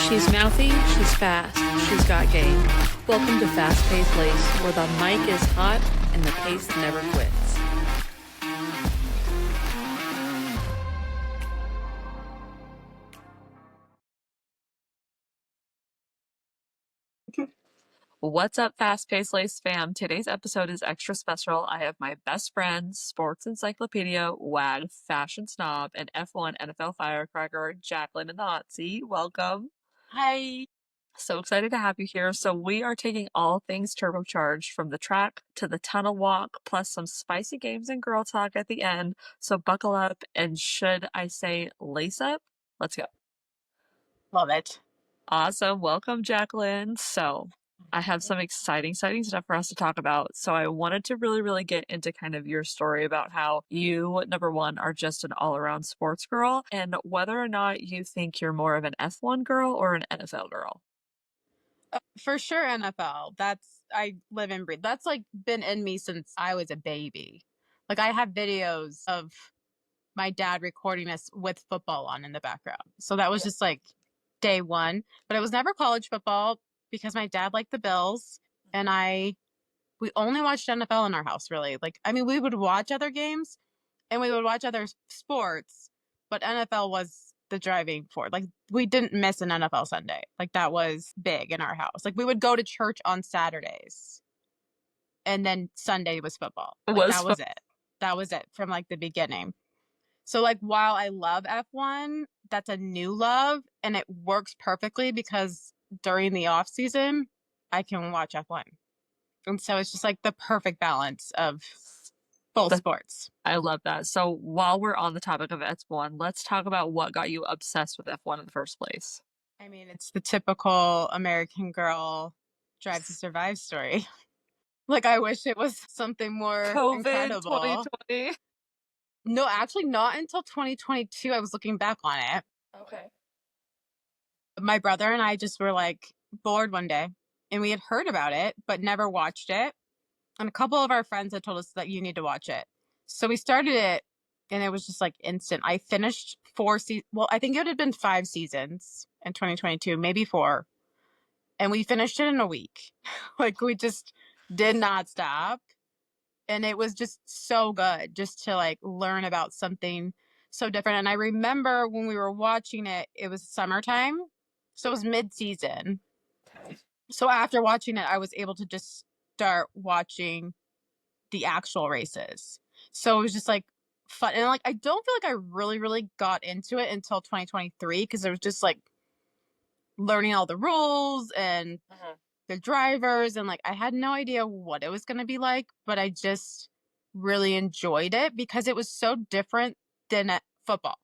She's mouthy, she's fast, she's got game. Welcome to Fast Paced Lace, where the mic is hot and the pace never quits. What's up, Fast Paced Lace fam? Today's episode is extra special. I have my best friend, sports encyclopedia, wag, fashion snob, and F1 NFL firecracker, Jaclyn McDonald. Welcome. Hi. So excited to have you here. So we are taking all things turbocharged from the track to the tunnel walk, plus some spicy games and girl talk at the end. So buckle up and should I say lace up? Let's go. Love it. Awesome. Welcome, Jaclyn. So I have some exciting stuff for us to talk about. So I wanted to really get into kind of your story about how you, number one, are just an all-around sports girl, and whether or not you think you're more of an F1 girl or an NFL girl. For sure, NFL. I live and breathe. That's like been in me since I was a baby. Like I have videos of my dad recording us with football on in the background. So that was just like day one. But it was never college football because my dad liked the Bills and we only watched NFL in our house, really. Like, I mean, we would watch other games and we would watch other sports, but NFL was the driving force. Like, we didn't miss an NFL Sunday. Like, that was big in our house. Like, we would go to church on Saturdays, and then Sunday was football. Like, that was it. That was it from like the beginning. So, like, while I love F1, that's a new love, and it works perfectly because during the off season, I can watch F1. And so it's just like the perfect balance of both sports. I love that. So while we're on the topic of F1, let's talk about what got you obsessed with F1 in the first place. I mean, it's the typical American girl Drive to Survive story. Like, I wish it was something more incredible. 2020. No, actually not until 2022. I was looking back on it. Okay. My brother and I just were like bored one day, and we had heard about it, but never watched it. And a couple of our friends had told us that you need to watch it. So we started it, and it was just like instant. I finished 4 seasons. Well, I think it had been 5 seasons in 2022, maybe 4. And we finished it in a week. Like, we just did not stop. And it was just so good just to like learn about something so different. And I remember when we were watching it, it was summertime. So it was mid-season. So after watching it, I was able to just start watching the actual races. So it was just like fun. And like, I don't feel like I really got into it until 2023 because it was just like learning all the rules and the drivers. And like, I had no idea what it was going to be like, but I just really enjoyed it because it was so different than football.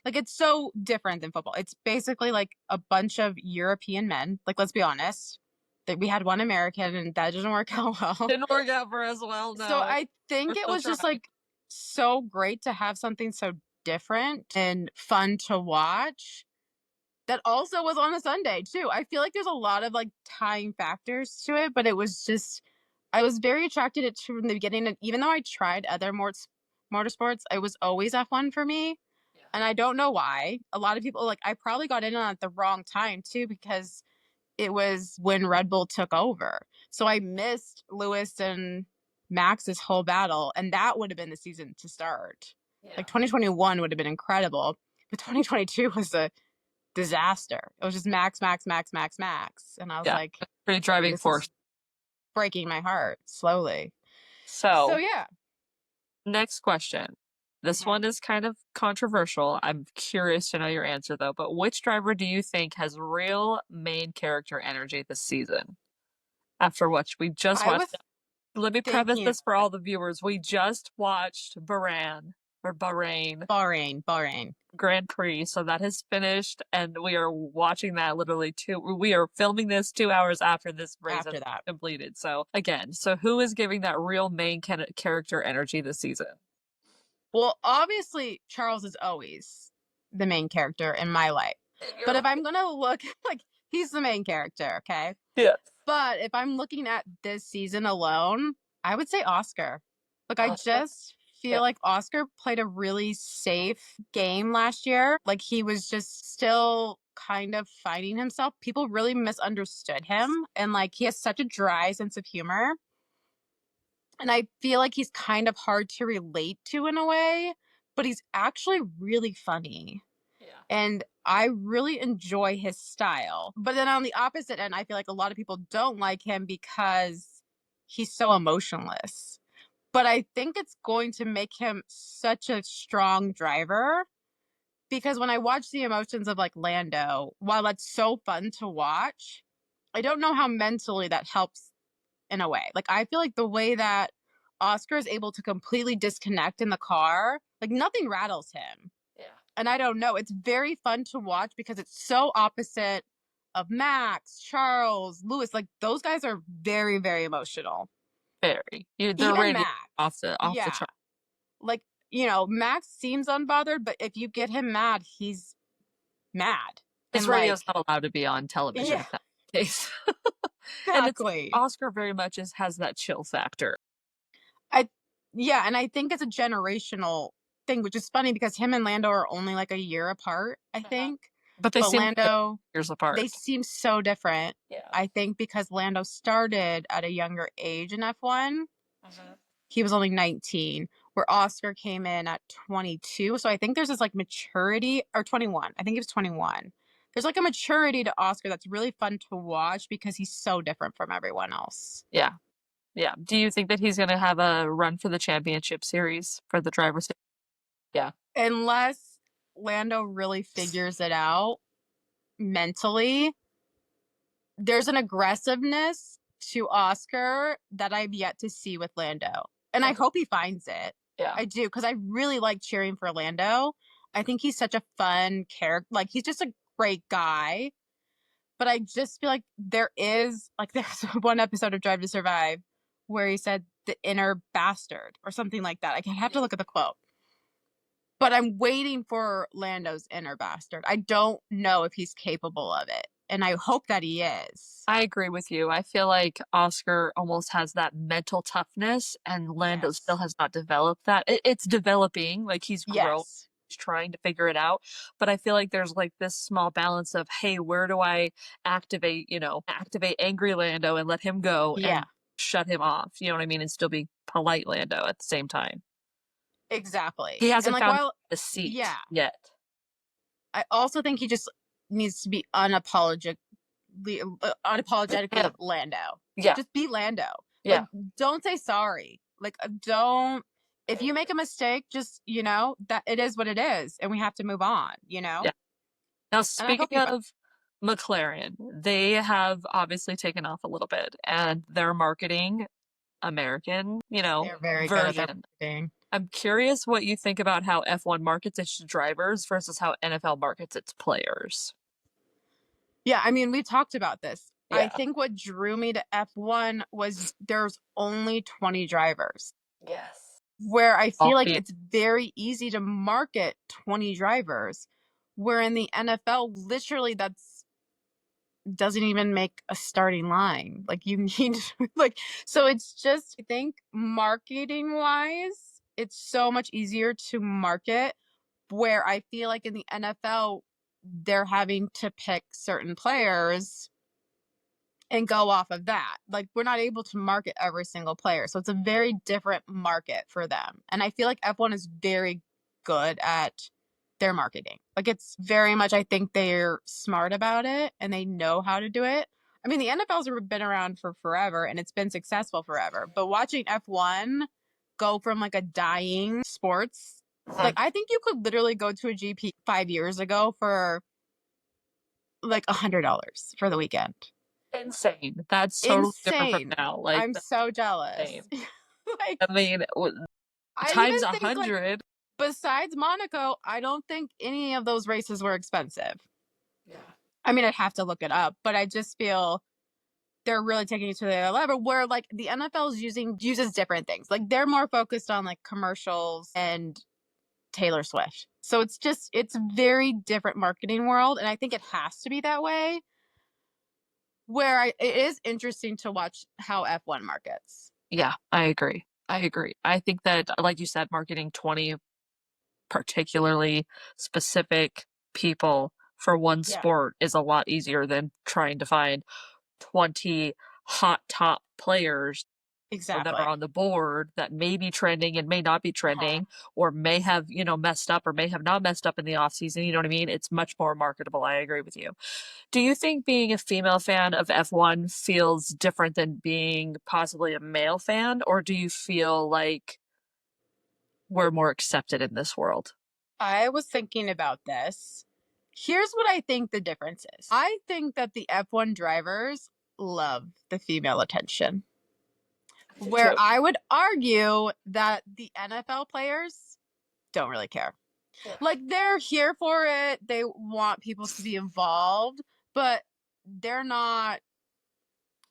Like, it's so different than football. It's basically like a bunch of European men. Like, let's be honest. That we had one American and that didn't work out well. Didn't work out for us well, no. So I think it was just like so great to have something so different and fun to watch that also was on a Sunday too. I feel like there's a lot of like tying factors to it, but it was just, I was very attracted to it from the beginning. And even though I tried other motorsports, it was always F1 for me. And I don't know why. A lot of people, like, I probably got in on it at the wrong time too, because it was when Red Bull took over. So I missed Lewis and Max's whole battle, and that would have been the season to start. Yeah. Like 2021 would have been incredible, but 2022 was a disaster. It was just Max. And I was like, pretty driving force. Breaking my heart slowly. So yeah. Next question. This one is kind of controversial. I'm curious to know your answer, though. But which driver do you think has real main character energy this season? After what we just watched. Let me preface this for all the viewers. We just watched Bahrain Grand Prix. So that has finished, and we are watching that literally we are filming this 2 hours after this race is completed. So again, who is giving that real main character energy this season? Well, obviously, Charles is always the main character in my life. But if I'm going to look, like, he's the main character, okay? Yeah. But if I'm looking at this season alone, I would say Oscar. Like, I just feel like Oscar played a really safe game last year. Like, he was just still kind of finding himself. People really misunderstood him, and like he has such a dry sense of humor. And I feel like he's kind of hard to relate to in a way, but he's actually really funny. Yeah. And I really enjoy his style. But then on the opposite end, I feel like a lot of people don't like him because he's so emotionless. But I think it's going to make him such a strong driver, because when I watch the emotions of like Lando, while that's so fun to watch, I don't know how mentally that helps in a way. Like I feel like the way that Oscar is able to completely disconnect in the car, like nothing rattles him. Yeah. And I don't know, it's very fun to watch because it's so opposite of Max, Charles, Lewis. Like those guys are very, very emotional. Very. They're Even ready Max. off the Yeah. chart. Like, Max seems unbothered, but if you get him mad, he's mad. His And radio's like, not allowed to be on television yeah, if that's the case. And it's exactly. Oscar very much has that chill factor. Yeah, and I think it's a generational thing, which is funny because him and Lando are only like a year apart, I think. But they seem Lando, years apart. they seem so different. Yeah. I think because Lando started at a younger age in F1. He was only 19, where Oscar came in at 22. So I think there's this like maturity, or 21. I think he was 21. There's like a maturity to Oscar that's really fun to watch because he's so different from everyone else. Yeah. Yeah. Do you think that he's going to have a run for the championship series for the driver's? Yeah. Unless Lando really figures it out mentally, there's an aggressiveness to Oscar that I've yet to see with Lando. And I hope he finds it. Yeah. I do, because I really like cheering for Lando. I think he's such a fun character. Like, he's just a great guy. But I just feel like there's one episode of Drive to Survive where he said the inner bastard or something like that. I have to look at the quote. But I'm waiting for Lando's inner bastard. I don't know if he's capable of it. And I hope that he is. I agree with you. I feel like Oscar almost has that mental toughness, and Lando still has not developed that. It's developing, like he's growing, he's trying to figure it out. But I feel like there's like this small balance of, hey, where do I activate angry Lando and let him go and shut him off? You know what I mean? And still be polite Lando at the same time. Exactly. He hasn't found the seat yet. I also think he just needs to be unapologetically Lando. Yeah. Just be Lando. Yeah. Like, don't say sorry. Like, don't. If you make a mistake, just, that it is what it is. And we have to move on, Yeah. Now, speaking of McLaren, they have obviously taken off a little bit, and they're marketing American, they're very good at their marketing. I'm curious what you think about how F1 markets its drivers versus how NFL markets its players. Yeah, I mean, we talked about this. Yeah. I think what drew me to F1 was there's only 20 drivers. Yes. Where I feel like it's very easy to market 20 drivers, where in the NFL, literally doesn't even make a starting line. Like you need so it's just, I think marketing wise, it's so much easier to market, where I feel like in the NFL, they're having to pick certain players and go off of that. Like, we're not able to market every single player. So it's a very different market for them. And I feel like F1 is very good at their marketing. Like, it's very much, I think they're smart about it and they know how to do it. I mean, the NFL's been around for forever and it's been successful forever. But watching F1 go from like a dying sports, like I think you could literally go to a GP 5 years ago for like $100 for the weekend. Insane. That's totally different from now. Like, I'm so jealous. Like, I mean, times 100. Like, besides Monaco, I don't think any of those races were expensive. Yeah. I mean, I'd have to look it up, but I just feel they're really taking it to the other level, where like the NFL uses different things. Like, they're more focused on like commercials and Taylor Swift. So it's a very different marketing world. And I think it has to be that way, where it is interesting to watch how F1 markets. Yeah, I agree. I think that, like you said, marketing 20 particularly specific people for one Yeah. sport is a lot easier than trying to find 20 hot top players that Exactly. are on the board that may be trending and may not be trending, or may have, messed up or may have not messed up in the off season. You know what I mean? It's much more marketable. I agree with you. Do you think being a female fan of F1 feels different than being possibly a male fan, or do you feel like we're more accepted in this world? I was thinking about this. Here's what I think the difference is. I think that the F1 drivers love the female attention. Where I would argue that the NFL players don't really care. Yeah. Like, they're here for it. They want people to be involved, but they're not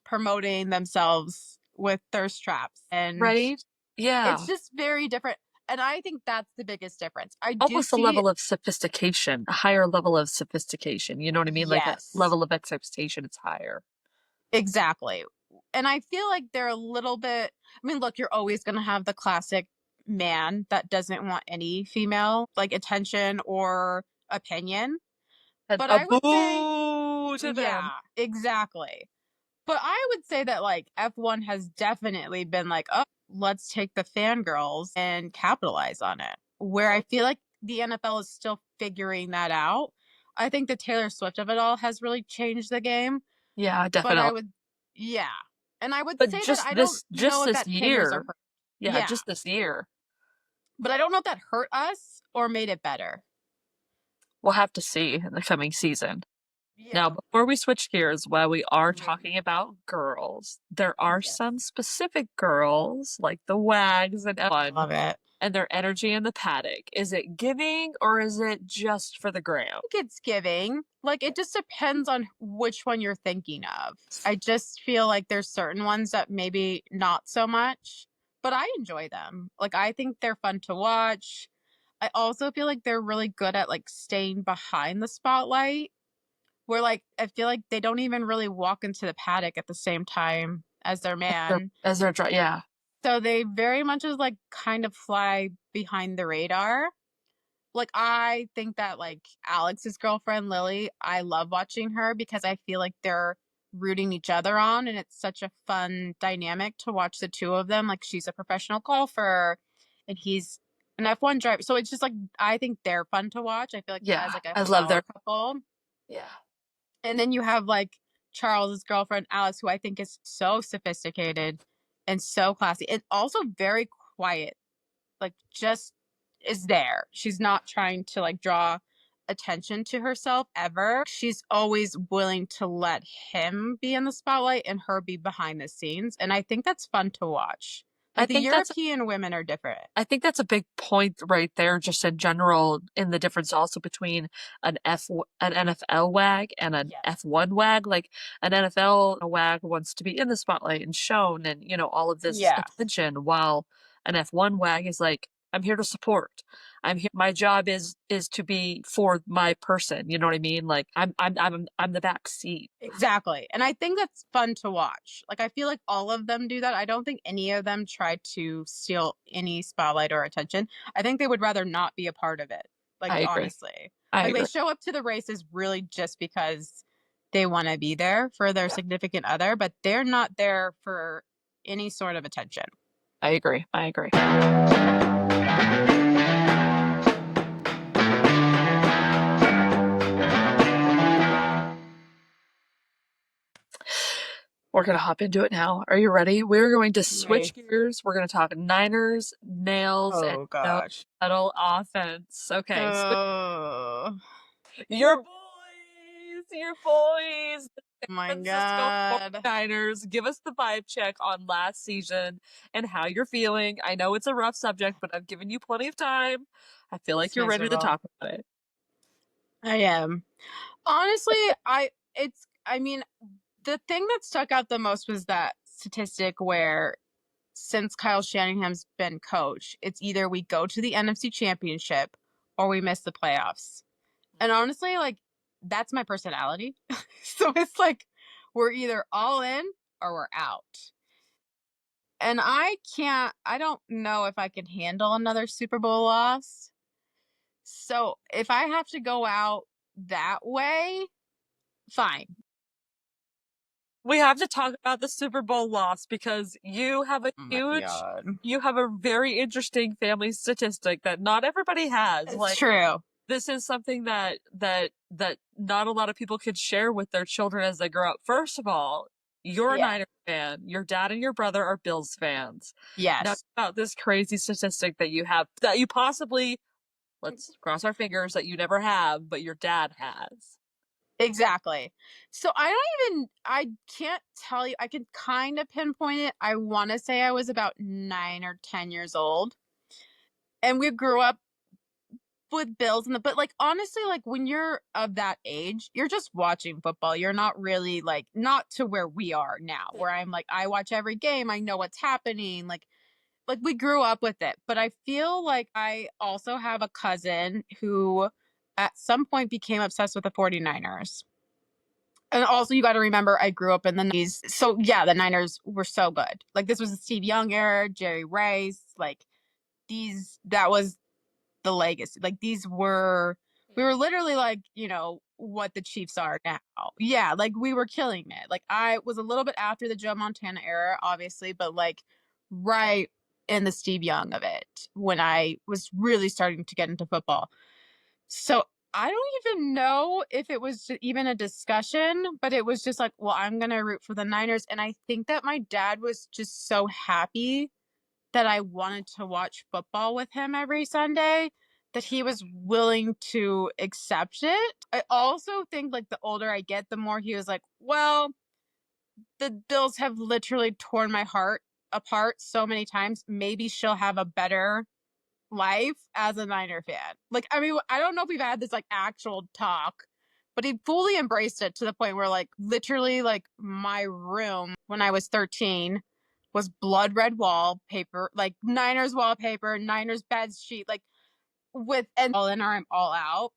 promoting themselves with thirst traps. And Right? Yeah. it's just very different. And I think that's the biggest difference. I do Almost a see, level of sophistication, a higher level of sophistication. You know what I mean? Like a yes, level of expectation, it's higher. exactly. And I feel like they're a little bit, I mean, look, you're always going to have the classic man that doesn't want any female like attention or opinion. And But a I would say, boo to them. yeah, exactly. But I would say that like F1 has definitely been like, oh, let's take the fangirls and capitalize on it. Where I feel like the NFL is still figuring that out. I think the Taylor Swift of it all has really changed the game. Yeah, But definitely. I would, yeah. And I would But say that just I don't know if this that hinders or year. hurt. Yeah, Yeah. just this year. But I don't know if that hurt us or made it better. We'll have to see in the coming season. Yeah. Now, before we switch gears, while we are Mhm. talking about girls, there are Yes. some specific girls, like the WAGs and F1, Love it. and their energy in the paddock. Is it giving or is it just for the gram? I think it's giving. Like, it just depends on which one you're thinking of. I just feel like there's certain ones that maybe not so much, but I enjoy them. Like, I think they're fun to watch. I also feel like they're really good at like staying behind the spotlight, where like I feel like they don't even really walk into the paddock at the same time as their man. Yeah. So they very much is like kind of fly behind the radar. Like, I think that like Alex's girlfriend Lily, I love watching her because I feel like they're rooting each other on, and it's such a fun dynamic to watch the two of them. Like, she's a professional golfer and he's an F1 driver. So it's just like, I think they're fun to watch. I feel like Yeah, as like a I love their couple. Yeah. And then you have like Charles's girlfriend Alex, who I think is so sophisticated and so classy and also very quiet. Like, just is there. She's not trying to like draw attention to herself ever. She's always willing to let him be in the spotlight and her be behind the scenes. And I think that's fun to watch. I Like, the think that's European women are different. I think that's a big point right there, just in general, in the difference also between an NFL WAG and an Yes. F1 WAG. Like an NFL WAG wants to be in the spotlight and shown and, all of this Yeah. attention, while an F1 WAG is like, I'm here to support. I'm here. My job is to be for my person. You know what I mean? Like I'm the back seat. Exactly. And I think that's fun to watch. Like, I feel like all of them do that. I don't think any of them try to steal any spotlight or attention. I think they would rather not be a part of it. Like, I agree. honestly. I Like, agree. they show up to the races really just because they want to be there for their significant other, but they're not there for any sort of attention. I agree. I agree. We're going to hop into it now. Are you ready? We're going to switch gears. We're going to talk Niners, nails, and no pedal offense. Okay. Your boys. Oh my Francisco God. 49ers. Give us the vibe check on last season and how you're feeling. I know it's a rough subject, but I've given you plenty of time. I feel like you're ready to talk about it. I am. Honestly, I mean, the thing that stuck out the most was that statistic where since Kyle Shanahan's been coach, it's either we go to the NFC Championship or we miss the playoffs. And honestly, like, that's my personality. So it's like we're either all in or we're out. And I don't know if I can handle another Super Bowl loss. So if I have to go out that way, fine. We have to talk about the Super Bowl loss because you have a you have a very interesting family statistic that not everybody has. It's true. This is something that not a lot of people could share with their children as they grow up. First of all, you're a Niners fan. Your dad and your brother are Bills fans. Yes. Now, about this crazy statistic that you have, that you possibly, let's cross our fingers, that you never have, but your dad has. Exactly. So I can't tell you. I can kind of pinpoint it. I want to say I was about 9 or 10 years old. And we grew up with Bills but like honestly, like when you're of that age, you're just watching football. You're not really like, not to where we are now, where I'm like, I watch every game, I know what's happening. Like we grew up with it. But I feel like I also have a cousin who at some point became obsessed with the 49ers. And also, you got to remember, I grew up in the 90s. So, yeah, the Niners were so good. Like, this was the Steve Young era, Jerry Rice. Like, that was the legacy. Like, we were literally like, what the Chiefs are now. Yeah, like, we were killing it. Like, I was a little bit after the Joe Montana era, obviously, but like, right in the Steve Young of it when I was really starting to get into football. So, I don't even know if it was even a discussion, but it was just like, well, I'm going to root for the Niners. And I think that my dad was just so happy that I wanted to watch football with him every Sunday that he was willing to accept it. I also think like the older I get, the more he was like, well, the Bills have literally torn my heart apart so many times. Maybe she'll have a better life as a Niner fan. Like, I mean, I don't know if we've had this like actual talk, but he fully embraced it to the point where like literally like my room when I was 13 was blood red wallpaper, like Niners wallpaper, Niners bed sheet, like and all in or I'm all out.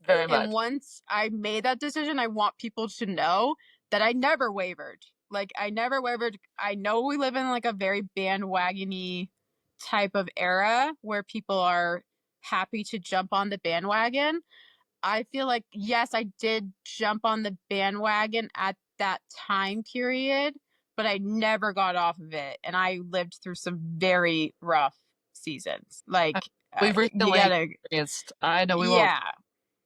Very much. And once I made that decision, I want people to know that I never wavered. Like, I never wavered. I know we live in like a very bandwagony type of era where people are happy to jump on the bandwagon. I feel like, yes, I did jump on the bandwagon at that time period, but I never got off of it. And I lived through some very rough seasons. Like, we've recently experienced, I know we won't.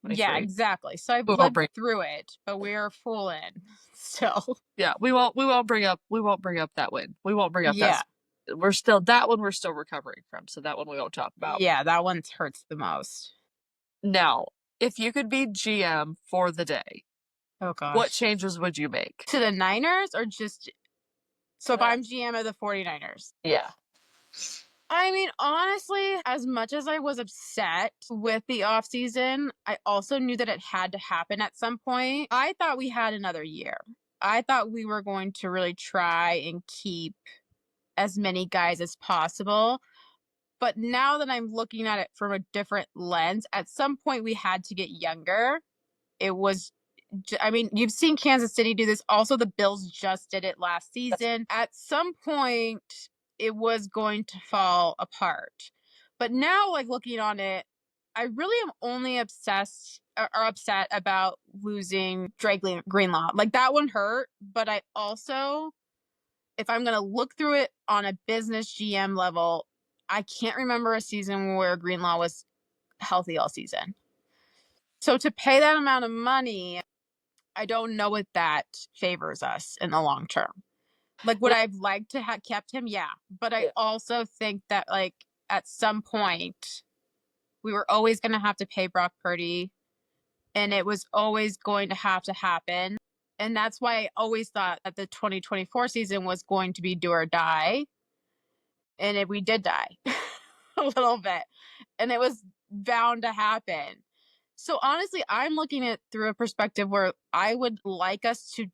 Yeah, exactly. So I've lived through it, but we're full in. So yeah, we won't bring up that win. We won't bring up that. We're still recovering from. So that one we won't talk about. Yeah, that one hurts the most. Now, if you could be GM for the day, oh gosh, what changes would you make to the Niners or just? So if I'm GM of the 49ers, yeah. I mean, honestly, as much as I was upset with the offseason, I also knew that it had to happen at some point. I thought we had another year. I thought we were going to really try and keep as many guys as possible. But now that I'm looking at it from a different lens, at some point we had to get younger. It was, I mean, you've seen Kansas City do this. Also, the Bills just did it last season. At some point, it was going to fall apart. But now, like looking on it, I really am only obsessed or upset about losing Drake Greenlaw. Like that one hurt, but I also, if I'm going to look through it on a business GM level, I can't remember a season where Greenlaw was healthy all season. So to pay that amount of money, I don't know if that favors us in the long term. Like, would I have liked to have kept him? Yeah. But I also think that, like, at some point, we were always going to have to pay Brock Purdy, and it was always going to happen. And that's why I always thought that the 2024 season was going to be do or die. And we did die a little bit. And it was bound to happen. So honestly, I'm looking at it through a perspective where I would like us to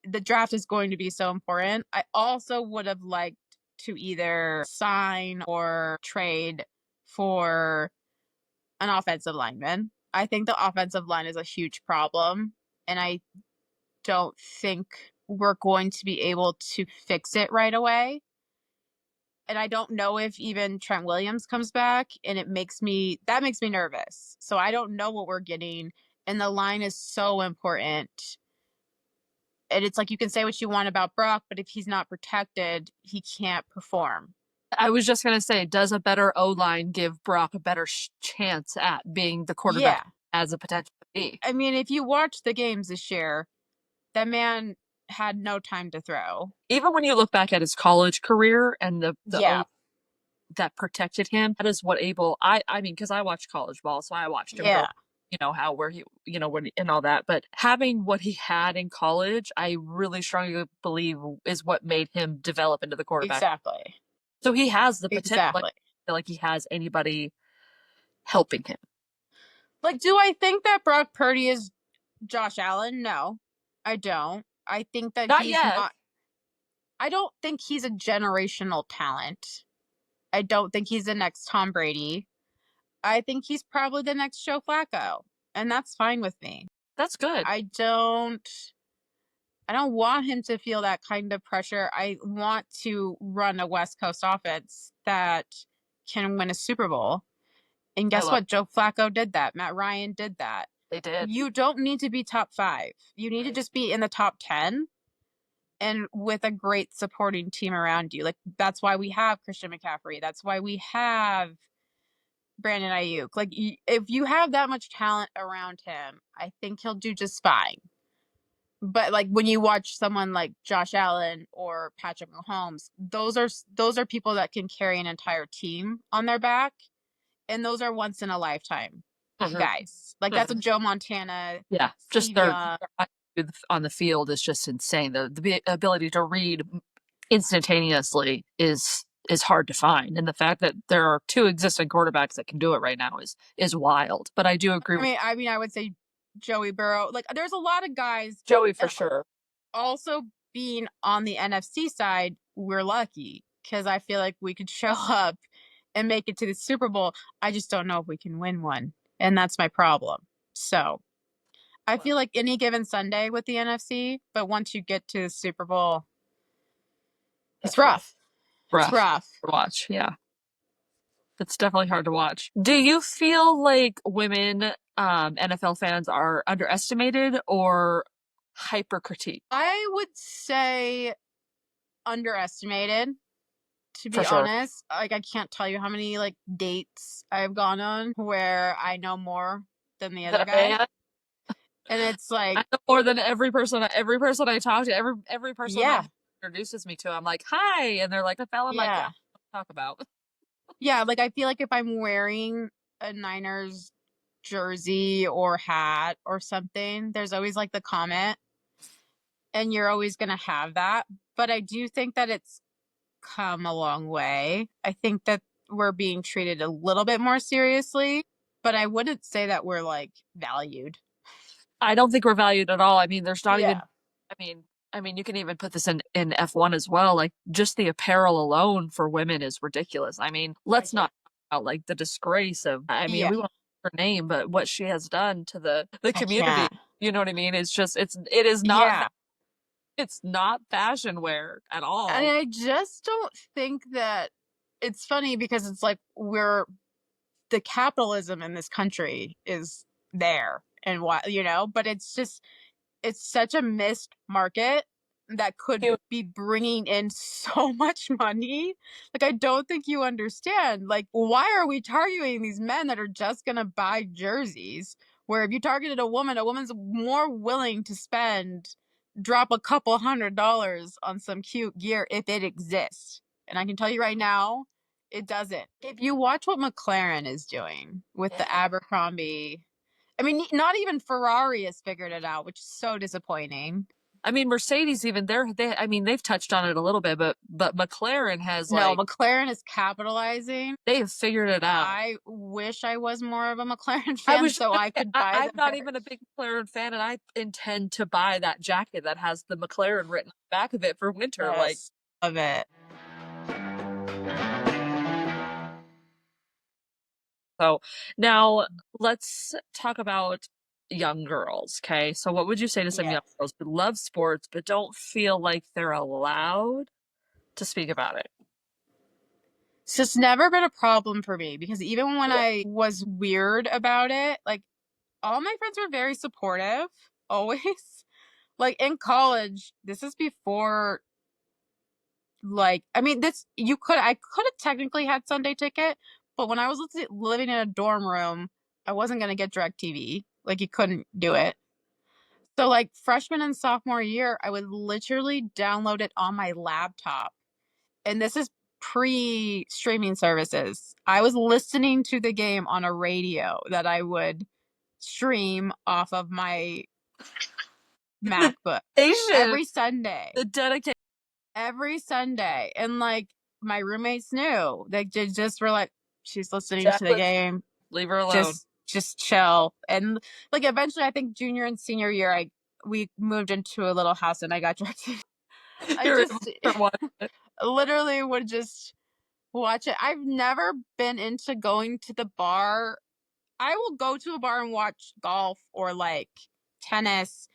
the draft is going to be so important. I also would have liked to either sign or trade for an offensive lineman. I think the offensive line is a huge problem, and I don't think we're going to be able to fix it right away. And I don't know if even Trent Williams comes back, and that makes me nervous. So I don't know what we're getting. And the line is so important. And it's like, you can say what you want about Brock, but if he's not protected, he can't perform. I was just going to say, does a better O-line give Brock a better chance at being the quarterback as a potential to be? I mean, if you watch the games this year, that man had no time to throw. Even when you look back at his college career and the Yeah. that protected him, that is what I mean, because I watched college ball, so I watched him grow, where he, when and all that. But having what he had in college, I really strongly believe is what made him develop into the quarterback. Exactly. So he has the potential. Exactly. I feel like he has anybody helping him. Like, do I think that Brock Purdy is Josh Allen? No, I don't. I think that Not he's yet. not. I don't think he's a generational talent. I don't think he's the next Tom Brady. I think he's probably the next Joe Flacco, and that's fine with me. That's good. I don't want him to feel that kind of pressure. I want to run a West Coast offense that can win a Super Bowl. And guess what? Joe Flacco did that. Matt Ryan did that. They did. You don't need to be top 5. You need to just be in the top 10 and with a great supporting team around you. Like, that's why we have Christian McCaffrey. That's why we have Brandon Ayuk. Like, if you have that much talent around him, I think he'll do just fine. But like, when you watch someone like Josh Allen or Patrick Mahomes, those are people that can carry an entire team on their back, and those are once in a lifetime guys. Like, that's a Joe Montana. Yeah, just their on the field is just insane. The ability to read instantaneously is hard to find, and the fact that there are 2 existing quarterbacks that can do it right now is wild. But I do agree. I mean, I would say Joey Burrow. Like, there's a lot of guys. Joey for sure. Also, being on the NFC side, we're lucky because I feel like we could show up and make it to the Super Bowl. I just don't know if we can win one, and that's my problem. So I feel like any given Sunday with the NFC, but once you get to the Super Bowl, it's rough. It's rough to watch. Yeah. It's definitely hard to watch. Do you feel like women NFL fans are underestimated or hyper critiqued? I would say underestimated, to be honest. Like, I can't tell you how many like dates I've gone on where I know more than the other guy. And it's like, I know more than every person I talk to, every person that introduces me to. I'm like, hi, and they're like, I fell. I'm like, yeah, talk about. Yeah, like, I feel like if I'm wearing a Niners jersey or hat or something, there's always like the comment, and you're always gonna have that. But I do think that it's come a long way. I think that we're being treated a little bit more seriously, but I wouldn't say that we're like valued. I don't think we're valued at all. I mean, there's not even. I mean, you can even put this in F1 as well. Like, just the apparel alone for women is ridiculous. I mean, let's not talk about like the disgrace of. I mean, we won't her name, but what she has done to the community. You know what I mean? It's just it is not. It's not fashion wear at all. And I just don't think that it's funny because it's like the capitalism in this country is there and what, but it's such a missed market that could be bringing in so much money. Like, I don't think you understand. Like, why are we targeting these men that are just going to buy jerseys? Where if you targeted a woman's more willing to drop a couple $100 on some cute gear if it exists. And I can tell you right now, it doesn't. If you watch what McLaren is doing with the Abercrombie, I mean, not even Ferrari has figured it out, which is so disappointing. I mean, Mercedes even they've touched on it a little bit, but McLaren has McLaren is capitalizing. They have figured it out. I wish I was more of a McLaren fan so I could buy I'm not even a big McLaren fan, and I intend to buy that jacket that has the McLaren written on the back of it for winter. Yes, love it. So now let's talk about young girls, okay? So what would you say to some young girls who love sports but don't feel like they're allowed to speak about it? It's just never been a problem for me because even when I was weird about it, like, all my friends were very supportive, always. Like in college, this is before, like, I mean, I could have technically had Sunday ticket, but when I was living in a dorm room, I wasn't going to get DirecTV. Like, you couldn't do it. So, like, freshman and sophomore year, I would literally download it on my laptop. And this is pre-streaming services. I was listening to the game on a radio that I would stream off of my MacBook every Sunday. The dedication. Every Sunday. And like my roommates knew. They just were like, she's listening to the game. Leave her alone. Just chill. And like eventually I think junior and senior year we moved into a little house and I got directed. I just literally would just watch it. I've never been into going to the bar. I will go to a bar and watch golf or like tennis.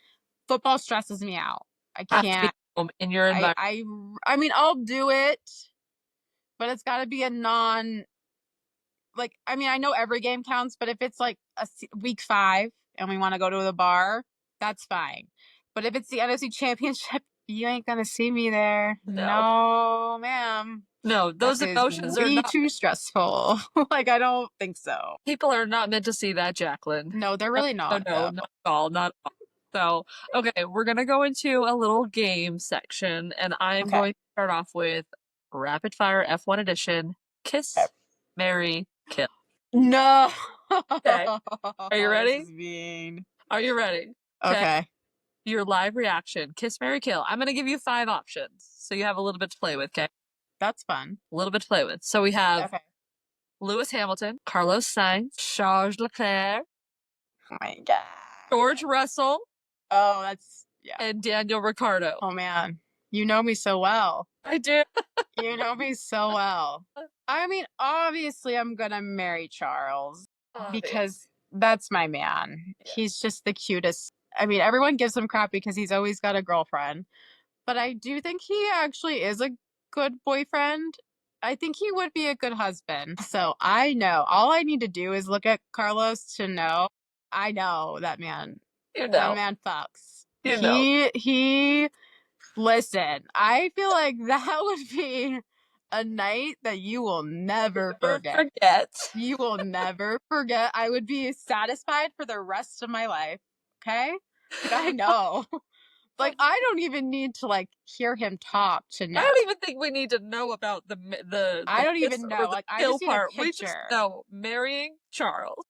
Football stresses me out. I can't. In your environment. I mean, I'll do it, but it's got to be a like, I mean, I know every game counts, but if it's like week 5 and we want to go to the bar, that's fine. But if it's the NFC Championship, you ain't going to see me there. No, ma'am. No, those emotions are too stressful. Like, I don't think so. People are not meant to see that, Jaclyn. No, they're really not. No, not at all. Not at all. So, okay, we're going to go into a little game section, and I'm going to start off with Rapid Fire F1 Edition, Kiss, Marry, Kill. No! Okay. Are you ready? This is mean. Are you ready? Okay. Your live reaction, Kiss, Marry, Kill. I'm going to give you 5 options, so you have a little bit to play with, okay? That's fun. A little bit to play with. So we have Lewis Hamilton, Carlos Sainz, Charles Leclerc. Oh my God. George Russell. Oh, that's, and Daniel Ricciardo. Oh, man. You know me so well. I do. You know me so well. I mean, obviously, I'm going to marry Charles because that's my man. Yeah. He's just the cutest. I mean, everyone gives him crap because he's always got a girlfriend. But I do think he actually is a good boyfriend. I think he would be a good husband. So I know. All I need to do is look at Carlos to know. I know that man. That man fucks. He listen, I feel like that would be a night that you will never forget. You will never forget. I would be satisfied for the rest of my life. Okay? Like, I know. Like, I don't even need to like hear him talk to know. I don't even think we need to know about the I don't even know. Like, I just need a picture. We just know marrying Charles.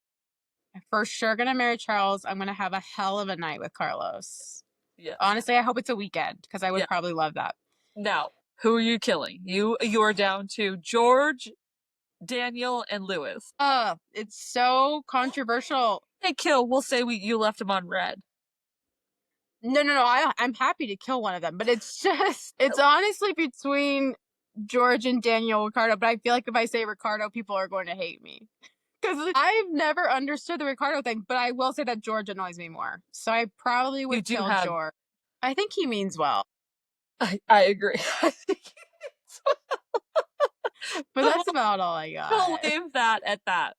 For sure gonna marry Charles. I'm gonna have a hell of a night with Carlos. Yeah. Honestly, I hope it's a weekend because I would probably love that. Now, who are you killing? You are down to George, Daniel, and Lewis. It's so controversial. Hey, kill. We'll say you left him on red. No. I'm happy to kill one of them, but it's honestly between George and Daniel Ricciardo. But I feel like if I say Ricciardo, people are going to hate me. Because I've never understood the Ricciardo thing, but I will say that George annoys me more. So I probably would kill George. I think he means well. I agree. I think he means well. But that's about all I got. I'll leave that at that.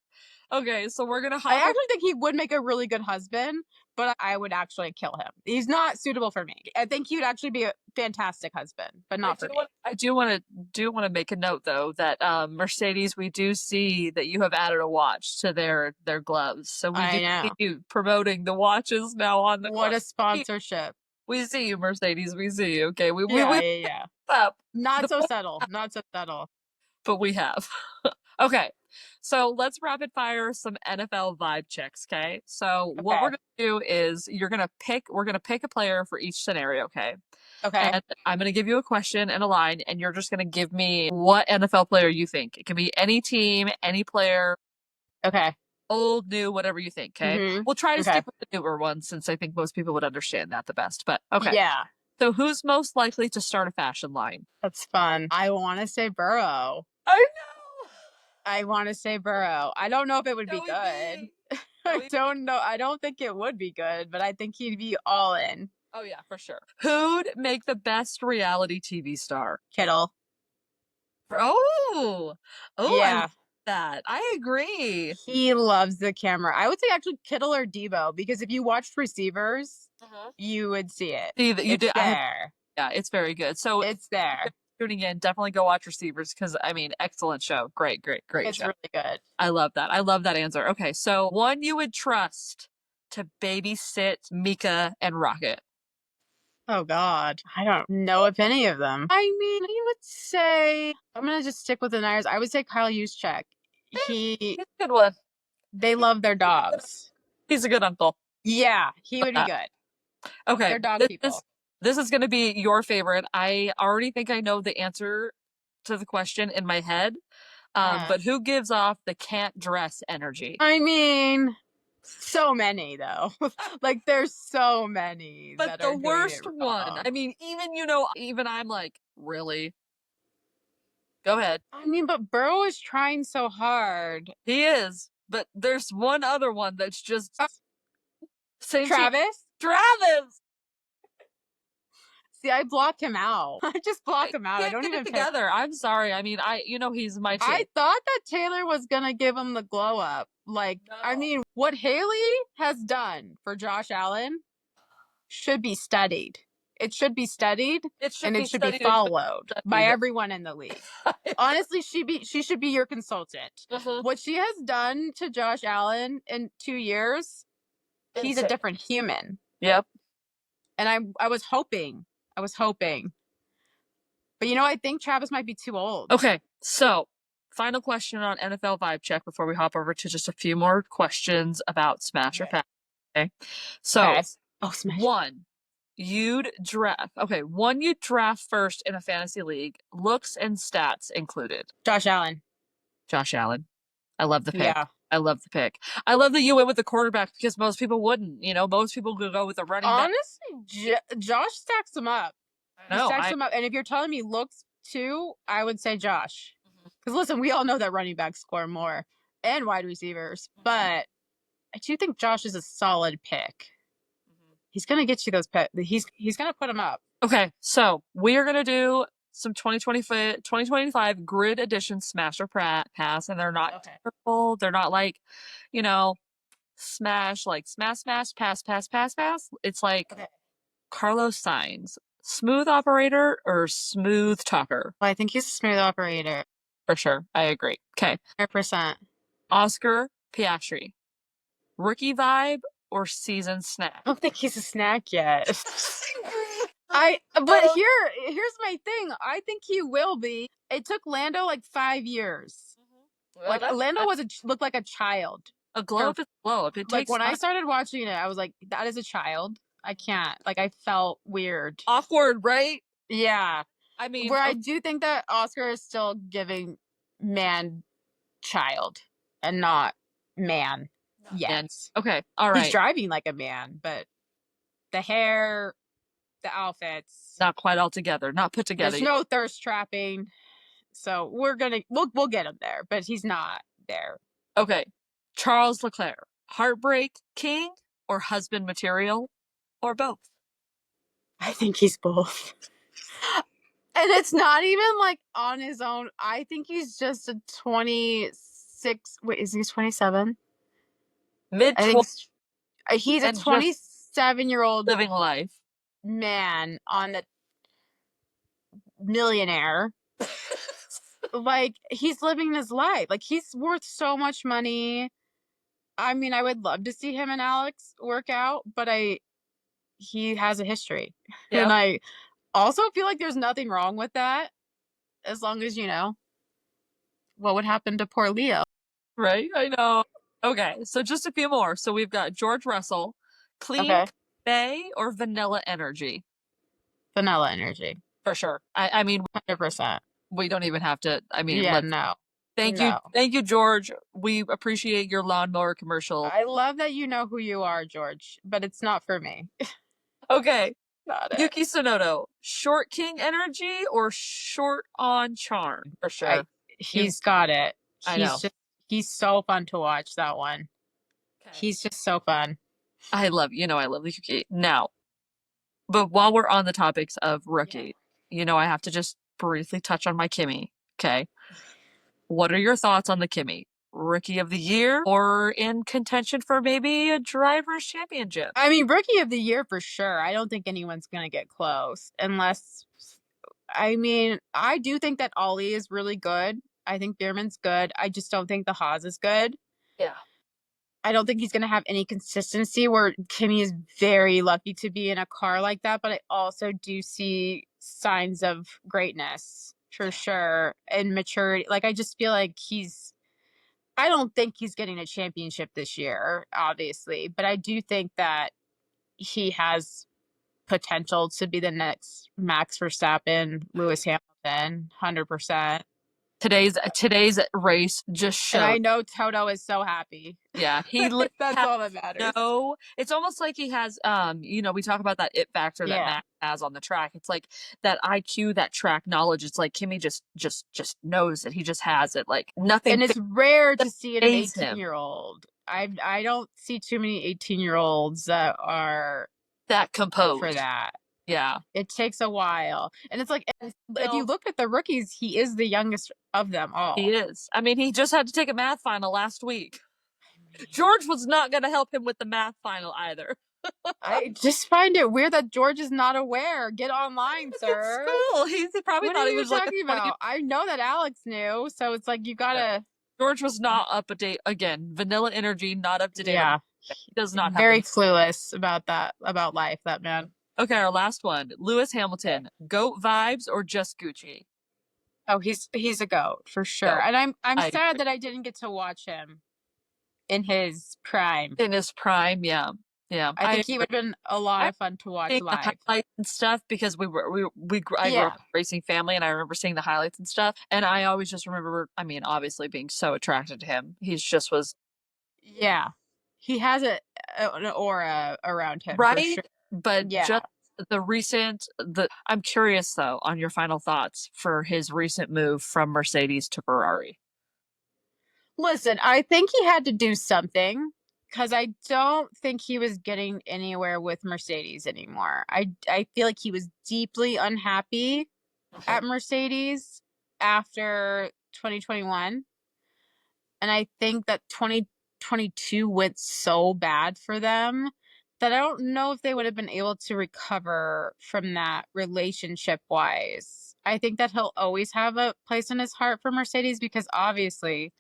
Okay, so we're going to I actually think he would make a really good husband, but I would actually kill him. He's not suitable for me. I think he would actually be a fantastic husband, but not for me. I do want to make a note though that Mercedes, we do see that you have added a watch to their gloves. So we see you promoting the watches now on the What a sponsorship. We see you, Mercedes. We see you. Okay. We Up. Not so subtle. Not so subtle. But we have. Okay. So let's rapid fire some NFL vibe checks, okay? So what we're gonna do is we're gonna pick a player for each scenario, okay? Okay. And I'm gonna give you a question and a line, and you're just gonna give me what NFL player you think. It can be any team, any player. Okay. Old, new, whatever you think, okay? Mm-hmm. We'll try to stick with the newer ones since I think most people would understand that the best. But okay. Yeah. So who's most likely to start a fashion line? That's fun. I want to say Burrow. I know. I want to say Burrow. I don't know if it would be good. I don't know. I don't think it would be good, but I think he'd be all in. Oh, yeah, for sure. Who'd make the best reality TV star? Kittle. Oh, yeah. that. I agree. He loves the camera. I would say actually Kittle or Debo, because if you watched Receivers, you would see it. See, you It's did. there. Yeah, it's very good. So It's there. tuning in, definitely go watch Receivers because I mean, excellent show. Great It's show. really good. I love that. I love that answer. Okay, so one you would trust to babysit Mika and Rocket. Oh God. I don't know if any of them. I mean, I would say I'm gonna just stick with the Niners. I would say Kyle Juszczyk. He's a good one. They love their dogs. He's a good uncle. Yeah, he would be good. Okay. They're dog people. This is going to be your favorite. I already think I know the answer to the question in my head. But who gives off the can't dress energy? I mean, so many though. Like there's so many. But the worst one. I mean, even I'm like, really? Go ahead. I mean, but Burrow is trying so hard. He is. But there's one other one that's just same Travis? Travis! See, I block him out. I just block him out. I don't even together. I'm sorry. I mean, he's my I thought that Taylor was gonna give him the glow up. Like, no. I mean, what Haley has done for Josh Allen should be studied. It should be studied, it should be followed by everyone in the league. Honestly, she should be your consultant. What she has done to Josh Allen in 2 years, he's a different human. Yep. And I was hoping. But I think Travis might be too old. Okay, so final question on NFL vibe check before we hop over to just a few more questions about Smash or Pass. Okay, so one you'd draft first in a fantasy league, looks and stats included. Josh Allen. I love the pick. Yeah. I love the pick. I love that you went with the quarterback because most people wouldn't. Most people could go with the running back. Honestly, Josh stacks them up. Him up. And if you're telling me looks too, I would say Josh. Because listen, we all know that running backs score more and wide receivers. But I do think Josh is a solid pick. He's going to get you those picks. He's going to put them up. Okay, so we are going to do some 2025 grid edition Smash or Pass, and they're not typical. They're not like, Smash, like smash, pass. It's like Carlos Sainz, smooth operator or smooth talker? Well, I think he's a smooth operator. For sure. I agree. Okay. 100%. Oscar Piastri, rookie vibe or season snack? I don't think he's a snack yet. But here's my thing. I think he will be. It took Lando like 5 years. Well, Lando looked like a child. A glow up is a glow up. It takes when I started watching it, I was like, that is a child. I can't. Like, I felt weird. Awkward, right? Yeah. I mean, I do think that Oscar is still giving man child and not man. Yes. Okay. All right. He's driving like a man, but the hair, the outfits, not quite all together, not put together. There's no thirst trapping. So we'll get him there, but he's not there. Okay. Charles Leclerc, heartbreak king or husband material or both? I think he's both. And it's not even like on his own. I think he's just a 26. Wait, is he 27? Mid-20s. He's a 27-year-old living life man on the millionaire. Like, he's living his life. Like, he's worth so much money. I mean, I would love to see him and Alex work out, but he has a history. Yep. And I also feel like there's nothing wrong with that, as long as what would happen to poor Leo. Right? I know. Okay, so just a few more. So we've got George Russell, clean They or vanilla energy? Vanilla energy. For sure. I mean, 100%. We don't even have to. I mean, no. Thank you, George. We appreciate your lawnmower commercial. I love that you know who you are, George, but it's not for me. Okay. Yuki Tsunoda, short king energy or short on charm? For sure. He's got it. I know. He's so fun to watch, that one. Okay. He's just so fun. I love the Yuki. Now, but while we're on the topics of rookie, I have to just briefly touch on my Kimmy. Okay. What are your thoughts on the Kimmy? Rookie of the Year or in contention for maybe a driver's championship? I mean, Rookie of the Year for sure. I don't think anyone's going to get close unless, I mean, I do think that Ollie is really good. I think Bierman's good. I just don't think the Haas is good. Yeah. I don't think he's going to have any consistency, where Kimi is very lucky to be in a car like that. But I also do see signs of greatness for sure and maturity. Like, I just feel like I don't think he's getting a championship this year, obviously, but I do think that he has potential to be the next Max Verstappen, Lewis Hamilton, 100%. Today's race just And I showed. know Toto is so happy. Yeah, he That's all that matters. No, it's almost like he has we talk about that it factor that Yeah. Max has on the track. It's like that IQ, that track knowledge. It's like Kimmy just knows it. He just has it. Like nothing. And it's rare to see an phase him. 18-year-old. I don't see too many 18-year-olds that are that composed for that. Yeah. It takes a while. And it's like, if you look at the rookies, he is the youngest of them all. He is. I mean, he just had to take a math final last week. George was not going to help him with the math final either. I just find it weird that George is not aware. Get online, sir. School. He probably what thought are he you was talking like about? I know that Alex knew, so it's like you gotta. George was not up to date again. Vanilla energy, not up to date. Yeah, he does not. Very clueless about life. That man. Okay, our last one. Lewis Hamilton, GOAT vibes or just Gucci? Oh, he's a GOAT for sure. GOAT. And I'm sad that I didn't get to watch him in his prime. In his prime, yeah. Yeah. I think he would have been a lot of fun to watch live. The highlights and stuff, because I grew up in a racing family, and I remember seeing the highlights and stuff. And I always just remember, I mean, obviously being so attracted to him. He's just was. Yeah. He has an aura around him. Right? For sure. But just I'm curious though on your final thoughts for his recent move from Mercedes to Ferrari. Listen, I think he had to do something, because I don't think he was getting anywhere with Mercedes anymore. I feel like he was deeply unhappy at Mercedes after 2021. And I think that 2022 went so bad for them that I don't know if they would have been able to recover from that relationship wise. I think that he'll always have a place in his heart for Mercedes, because obviously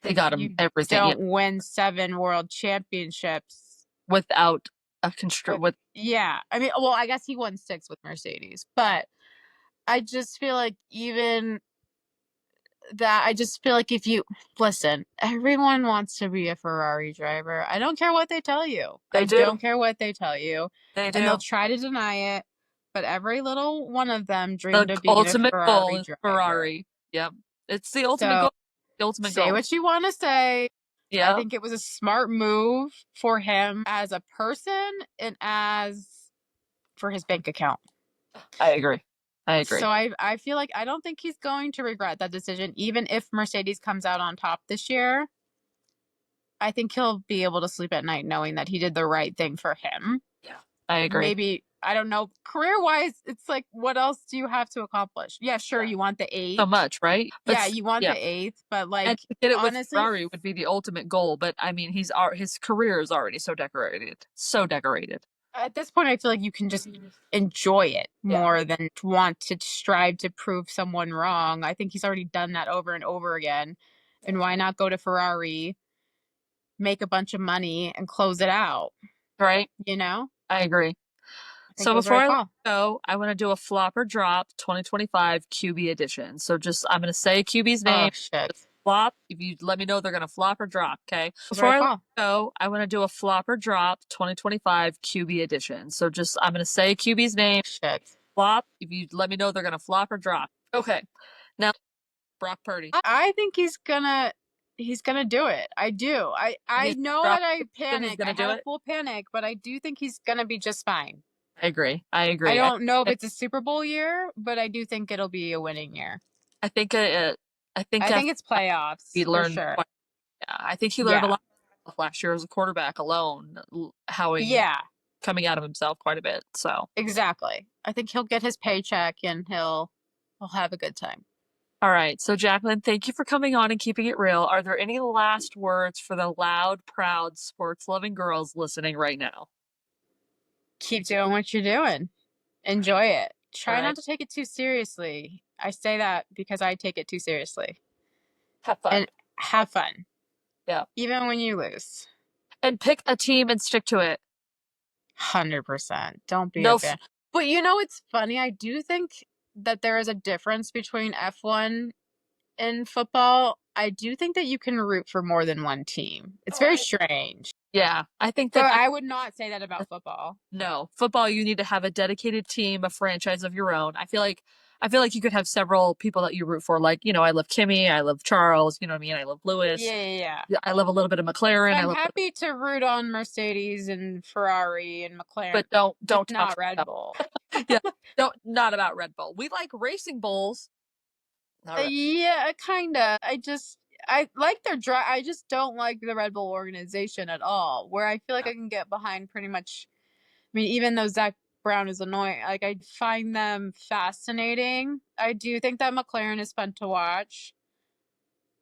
they got him everything. Don't win 7 world championships without a with. Yeah, I mean, well, I guess he won 6 with Mercedes, but I just feel like even that, I just feel like if you listen, everyone wants to be a Ferrari driver. I don't care what they tell you. I don't care what they tell you. They do. And they'll try to deny it, but every little one of them dreamed of being ultimate a goal Ferrari is driver. Ferrari. Yep. It's the ultimate goal. The ultimate goal. Say what you want to say. Yeah. I think it was a smart move for him as a person and as for his bank account. I agree. So I feel like I don't think he's going to regret that decision, even if Mercedes comes out on top this year. I think he'll be able to sleep at night knowing that he did the right thing for him. Yeah, I agree. Maybe, I don't know, career-wise, it's like, what else do you have to accomplish? Yeah, sure, you want the 8th. So much, right? Yeah, you want the 8th, but like, and to get it honestly, with Ferrari would be the ultimate goal. But I mean, his career is already so decorated. So decorated. At this point, I feel like you can just enjoy it more than want to strive to prove someone wrong. I think he's already done that over and over again. And why not go to Ferrari, make a bunch of money, and close it out? Right. You know? I agree. So before I go, I want to do a flop or drop 2025 QB edition. So I'm going to say QB's name. Oh, shit. Flop. If you let me know they're going to flop or drop, okay? Before I go, I want to do a flop or drop 2025 QB edition. So I'm going to say QB's name. Shit. Flop. If you let me know they're going to flop or drop. Okay. Now, Brock Purdy. I think he's gonna do it. I do. I know that I panic. I have a full panic, but I do think he's gonna be just fine. I agree. I don't know if it's a Super Bowl year, but I do think it'll be a winning year. I think it's playoffs. He learned. For sure. I think he learned a lot last year as a quarterback alone. How he coming out of himself quite a bit. So exactly. I think he'll get his paycheck and he'll have a good time. All right. So, Jaclyn, thank you for coming on and keeping it real. Are there any last words for the loud, proud, sports loving girls listening right now? Keep doing what you're doing. Enjoy it. All Try right. not to take it too seriously. I say that because I take it too seriously. Have fun. And have fun. Yeah. Even when you lose. And pick a team and stick to it. 100%. Don't be No, a fan. But it's funny. I do think that there is a difference between F1 and football. I do think that you can root for more than one team. It's very strange. yeah, I think But that I would not say that about football. no, football, you need to have a dedicated team, a franchise of your own. I feel like you could have several people that you root for. Like, I love Kimmy, I love Charles, you know what I mean? I love Lewis. Yeah. I love a little bit of McLaren. I'm happy to root on Mercedes and Ferrari and McLaren. But don't just talk not Red about Bull. yeah, not about Red Bull. We like racing bulls. Not Red- Yeah, kind of. I like their drive. I just don't like the Red Bull organization at all. Where I feel like I can get behind pretty much. I mean, even though Zach Brown is annoying, like I find them fascinating. I do think that McLaren is fun to watch.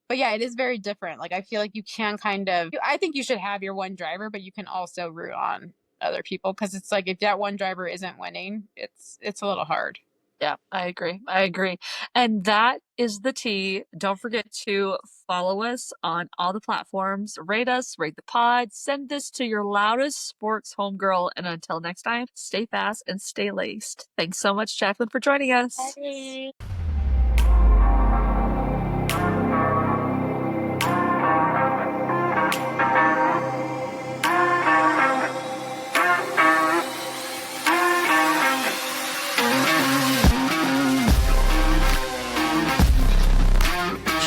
But yeah, it is very different. Like I feel like you can I think you should have your one driver, but you can also root on other people because it's like if that one driver isn't winning, it's a little hard. Yeah, I agree. I agree. And that is the tea. Don't forget to follow us on all the platforms. Rate us, rate the pod, send this to your loudest sports homegirl. And until next time, stay fast and stay laced. Thanks so much, Jaclyn, for joining us. Bye.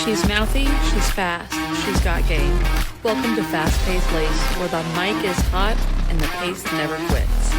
She's mouthy, she's fast, she's got game. Welcome to Fast Paced Lace, where the mic is hot and the pace never quits.